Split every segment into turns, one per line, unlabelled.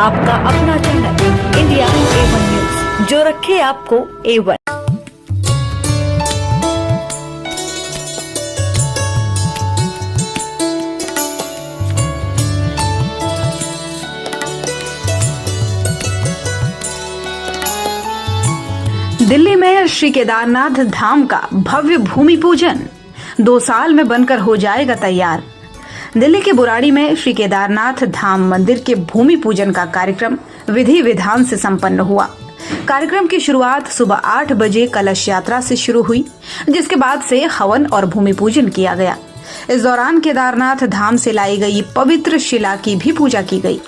आपका अपना channel India A1 news, जो रखे आपको A1। दिल्ली में श्री केदारनाथ धाम का भव्य भूमि पूजन 2 साल में बनकर हो जाएगा तैयार। दिल्ली के बुराड़ी में श्री केदारनाथ धाम मंदिर के भूमि पूजन का कार्यक्रम विधि विधान से संपन्न हुआ। कार्यक्रम की शुरुआत सुबह 8 बजे कलश यात्रा से शुरू हुई, जिसके बाद से हवन और भूमि पूजन किया गया। इस दौरान केदारनाथ धाम से लाई गई पवित्र शिला की भी पूजा की गई।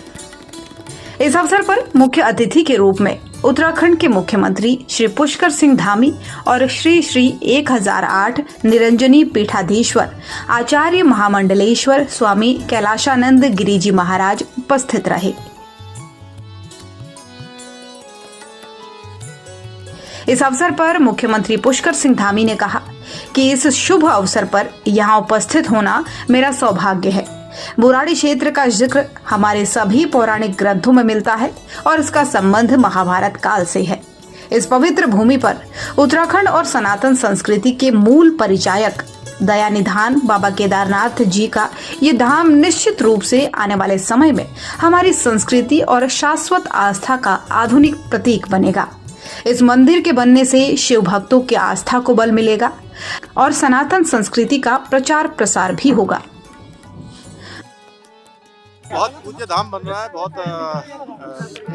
इस अवसर पर मुख्य अतिथि के रूप में उत्तराखंड के मुख्यमंत्री श्री पुष्कर सिंह धामी और श्री 1008 निरंजनी पीठाधीश्वर आचार्य महामंडलेश्वर स्वामी कैलाशानंद गिरिजी महाराज उपस्थित रहे। इस अवसर पर मुख्यमंत्री पुष्कर सिंह धामी ने कहा कि इस शुभ अवसर पर यहाँ उपस्थित होना मेरा सौभाग्य है। बुराड़ी क्षेत्र का जिक्र हमारे सभी पौराणिक ग्रंथों में मिलता है और इसका संबंध महाभारत काल से है। इस पवित्र भूमि पर उत्तराखंड और सनातन संस्कृति के मूल परिचायक दयानिधान बाबा केदारनाथ जी का ये धाम निश्चित रूप से आने वाले समय में हमारी संस्कृति और शाश्वत आस्था का आधुनिक प्रतीक बनेगा। इस मंदिर के बनने से शिव भक्तों की आस्था को बल मिलेगा और सनातन संस्कृति का प्रचार प्रसार भी होगा।
बहुत पूज्य धाम बन रहा है, बहुत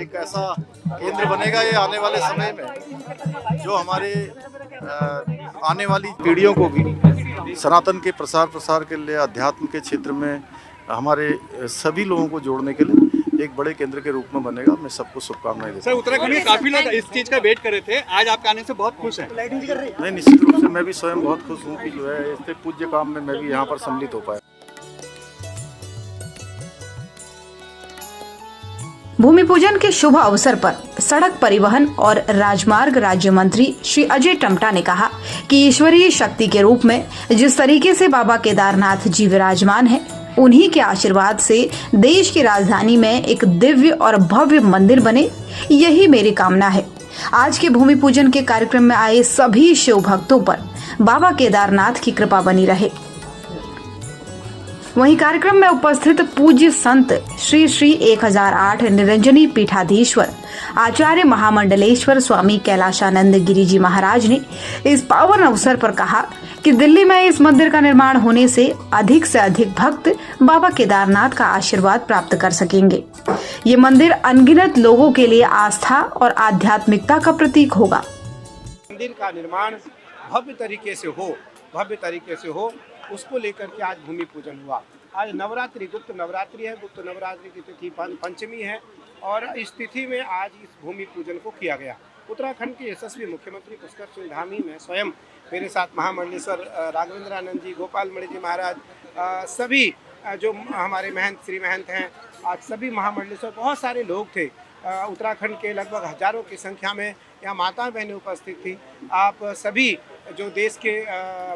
एक ऐसा केंद्र बनेगा ये आने वाले समय में, जो हमारे आने वाली पीढ़ियों को भी सनातन के प्रसार के लिए अध्यात्म के क्षेत्र में हमारे सभी लोगों को जोड़ने के लिए एक बड़े केंद्र के रूप में बनेगा। मैं सबको शुभकामनाएं देता हूं।
सर, उत्तराखंड में काफी लोग इस चीज का वेट कर रहे थे, आज आपके आने से बहुत खुश हैं।
नहीं, निश्चित रूप से मैं भी स्वयं बहुत खुश हूँ कि जो है इतने पूज्य काम में मैं भी यहाँ पर सम्मिलित हो पाया।
भूमि पूजन के शुभ अवसर पर सड़क परिवहन और राजमार्ग राज्य मंत्री श्री अजय टम्टा ने कहा कि ईश्वरीय शक्ति के रूप में जिस तरीके से बाबा केदारनाथ जी विराजमान हैं, उन्हीं के आशीर्वाद से देश की राजधानी में एक दिव्य और भव्य मंदिर बने, यही मेरी कामना है। आज के भूमि पूजन के कार्यक्रम में आए सभी शिव भक्तों पर बाबा केदारनाथ की कृपा बनी रहे। वहीं कार्यक्रम में उपस्थित पूज्य संत श्री 1008 निरंजनी पीठाधीश्वर आचार्य महामंडलेश्वर स्वामी कैलाशानंद गिरिजी महाराज ने इस पावन अवसर पर कहा कि दिल्ली में इस मंदिर का निर्माण होने से अधिक भक्त बाबा केदारनाथ का आशीर्वाद प्राप्त कर सकेंगे। ये मंदिर अनगिनत लोगों के लिए आस्था और आध्यात्मिकता का प्रतीक होगा।
मंदिर का निर्माण भव्य तरीके से हो, उसको लेकर के आज भूमि पूजन हुआ। आज नवरात्रि, गुप्त नवरात्रि है। गुप्त नवरात्रि की तिथि पंचमी है और इस तिथि में आज इस भूमि पूजन को किया गया। उत्तराखंड के यशस्वी मुख्यमंत्री पुष्कर सिंह धामी, मैं स्वयं, मेरे साथ महामंडलेश्वर राघवेंद्रानंद जी, गोपाल मणि जी महाराज, सभी जो हमारे महंत श्री महंत हैं, आज सभी महामंडलेश्वर, बहुत सारे लोग थे। उत्तराखंड के लगभग हजारों की संख्या में यहाँ माता बहनें उपस्थित थी। आप सभी जो देश के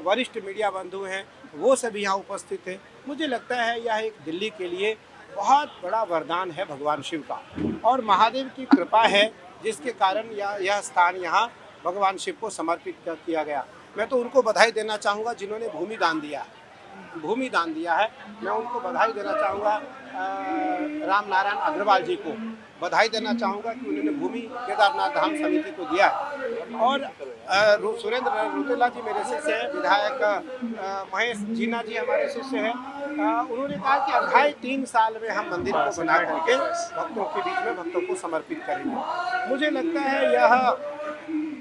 वरिष्ठ मीडिया बंधु हैं, वो सभी यहाँ उपस्थित थे। मुझे लगता है यह एक दिल्ली के लिए बहुत बड़ा वरदान है भगवान शिव का, और महादेव की कृपा है जिसके कारण यह स्थान यहाँ भगवान शिव को समर्पित किया गया। मैं तो उनको बधाई देना चाहूँगा जिन्होंने भूमि दान दिया है। मैं उनको बधाई देना चाहूँगा, राम नारायण अग्रवाल जी को बधाई देना चाहूँगा कि उन्होंने भूमि केदारनाथ धाम समिति को दिया। और सुरेंद्र रोतेला जी मेरे शिष्य है, विधायक महेश जीना जी हमारे शिष्य हैं। उन्होंने कहा कि 2.5-3 साल में हम मंदिर को बना करके भक्तों के बीच में भक्तों को समर्पित करेंगे। मुझे लगता है यह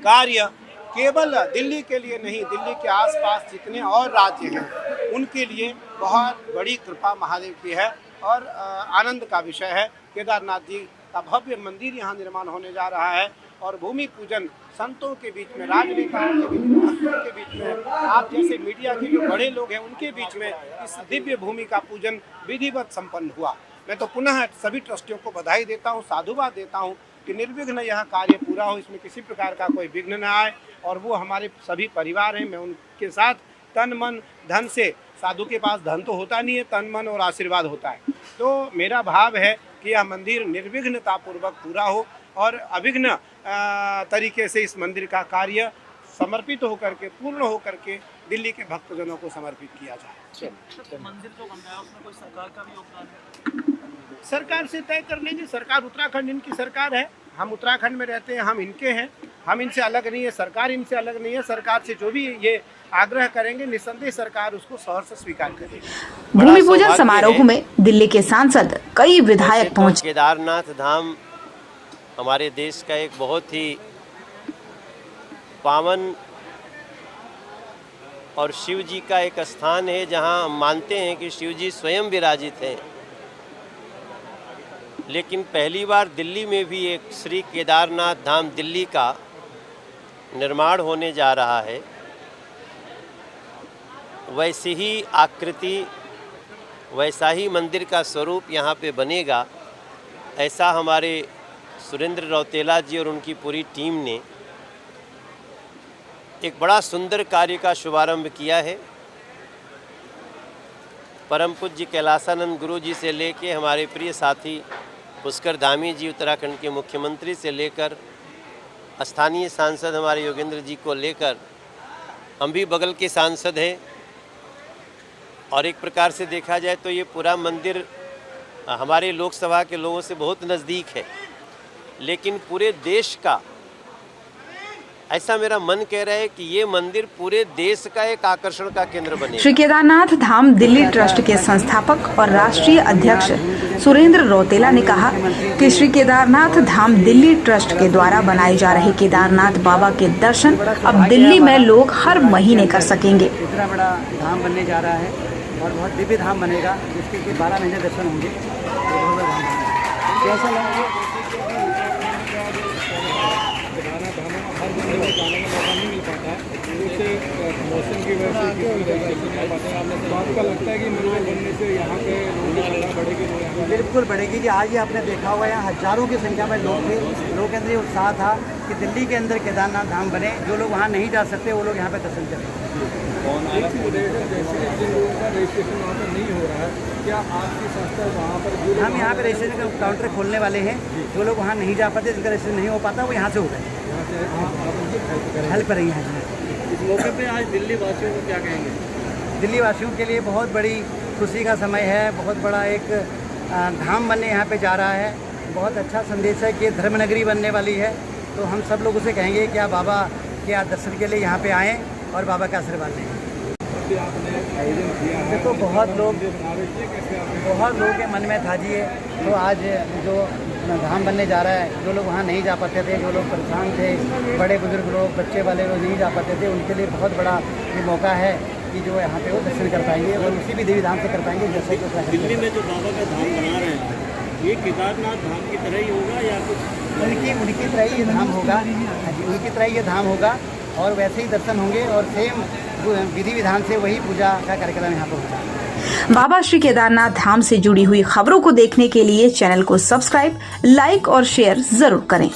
कार्य केवल दिल्ली के लिए नहीं, दिल्ली के आसपास जितने और राज्य हैं उनके लिए बहुत बड़ी कृपा महादेव की है और आनंद का विषय है। केदारनाथ जी का भव्य मंदिर यहाँ निर्माण होने जा रहा है और भूमि पूजन संतों के बीच में, राजनेताओं के बीच में, भक्तों के बीच में, आप जैसे मीडिया के जो बड़े लोग हैं उनके बीच में इस दिव्य भूमि का पूजन विधिवत संपन्न हुआ। मैं तो पुनः सभी ट्रस्टियों को बधाई देता हूँ, साधुवाद देता हूँ कि निर्विघ्न यह कार्य पूरा हो, इसमें किसी प्रकार का कोई विघ्न न आए। और वो हमारे सभी परिवार हैं, मैं उनके साथ तन मन धन से साधु के पास धन तो होता नहीं है, तन मन और आशीर्वाद होता है। तो मेरा भाव है कि यह मंदिर निर्विघ्नतापूर्वक पूरा हो और अविघ्न तरीके से इस मंदिर का कार्य समर्पित होकर के, पूर्ण होकर के दिल्ली के भक्तजनों को समर्पित किया जाए।
मंदिर जो बन रहा है उसमें कोई सरकार का भी योगदान है?
सरकार से तय कर लेंगे। सरकार उत्तराखंड इनकी सरकार है, हम उत्तराखंड में रहते हैं, हम इनके हैं, हम इनसे अलग नहीं है, सरकार इनसे अलग नहीं है। सरकार से जो भी ये आग्रह करेंगे निस्संदेह सरकार उसको सहर्ष स्वीकार करेगी।
भूमि पूजन समारोह में दिल्ली के सांसद कई विधायक पहुंचे।
केदारनाथ धाम हमारे देश का एक बहुत ही पावन और शिव जी का एक स्थान है, जहां हम मानते हैं कि शिव जी स्वयं विराजित हैं। लेकिन पहली बार दिल्ली में भी एक श्री केदारनाथ धाम दिल्ली का निर्माण होने जा रहा है। वैसी ही आकृति, वैसा ही मंदिर का स्वरूप यहाँ पे बनेगा, ऐसा हमारे सुरेंद्र रौतेला जी और उनकी पूरी टीम ने एक बड़ा सुंदर कार्य का शुभारंभ किया है। परम पूज्य कैलासानंद गुरु जी से लेके हमारे प्रिय साथी पुष्कर धामी जी उत्तराखंड के मुख्यमंत्री से लेकर स्थानीय सांसद हमारे योगेंद्र जी को लेकर हम भी बगल के सांसद हैं। और एक प्रकार से देखा जाए तो ये पूरा मंदिर हमारे लोकसभा के लोगों से बहुत नज़दीक है, लेकिन पूरे देश का, ऐसा मेरा मन कह रहा है कि ये मंदिर पूरे देश का एक आकर्षण का केंद्र बने।
श्री केदारनाथ धाम दिल्ली ट्रस्ट के संस्थापक और राष्ट्रीय अध्यक्ष सुरेंद्र रौतेला ने कहा कि श्री केदारनाथ धाम दिल्ली ट्रस्ट के द्वारा बनाए जा रहे केदारनाथ बाबा के दर्शन अब दिल्ली में लोग हर महीने कर सकेंगे।
इतना बड़ा धाम बनने जा रहा है और बहुत दिव्य धाम बनेगा, जिसके कि 12 महीने दर्शन होंगे। कैसा लगेगा?
मौसम की वजह से आपका लगता है कि मंदिर बनने से यहाँ पे बढ़ेगी?
बिल्कुल बढ़ेगी जी। आज ही आपने देखा हुआ है, यहाँ हजारों की संख्या में लोग थे। लोगों के अंदर ये उत्साह था कि दिल्ली के अंदर केदारनाथ धाम बने। जो लोग वहाँ नहीं जा सकते वो लोग यहाँ पे दर्शन करें।
जैसे जिन लोगों का रजिस्ट्रेशन वहाँ पर नहीं हो रहा है, क्या आपकी संस्था वहाँ पर?
हम यहाँ पे रजिस्ट्रेशन का काउंटर खोलने वाले हैं। जो लोग वहाँ नहीं जा पाते, जिनका रजिस्ट्रेशन नहीं हो पाता, वो यहाँ से हो गए, हेल्प करेंगे।
इस मौके पे आज दिल्ली वासियों को क्या कहेंगे?
दिल्ली वासियों के लिए बहुत बड़ी खुशी का समय है। बहुत बड़ा एक धाम बनने यहाँ पे जा रहा है। बहुत अच्छा संदेश है कि धर्मनगरी बनने वाली है। तो हम सब लोग उसे कहेंगे कि आप बाबा के दर्शन के लिए यहाँ पे आएँ और बाबा का आशीर्वाद लें। देखो बहुत लोगों के मन में था जी, तो आज जो धाम बनने जा रहा है, जो लोग वहाँ नहीं जा पाते थे, जो लोग परेशान थे, बड़े बुजुर्ग लोग, बच्चे वाले लोग नहीं जा पाते थे, उनके लिए बहुत बड़ा ये मौका है कि जो यहाँ पे वो दर्शन कर पाएंगे और उसी भी देवी धाम से कर पाएंगे। जैसे कि
दिल्ली में जो बाबा का धाम बना रहे हैं, ये केदारनाथ धाम की तरह ही होगा या कुछ
उनकी तरह ही ये धाम होगा? उनकी तरह ये धाम होगा और वैसे ही दर्शन होंगे और सेम विधि विधान से वही पूजा का कार्यक्रम यहाँ पर होगा।
बाबा श्री केदारनाथ धाम से जुड़ी हुई खबरों को देखने के लिए चैनल को सब्सक्राइब, लाइक और शेयर जरूर करें।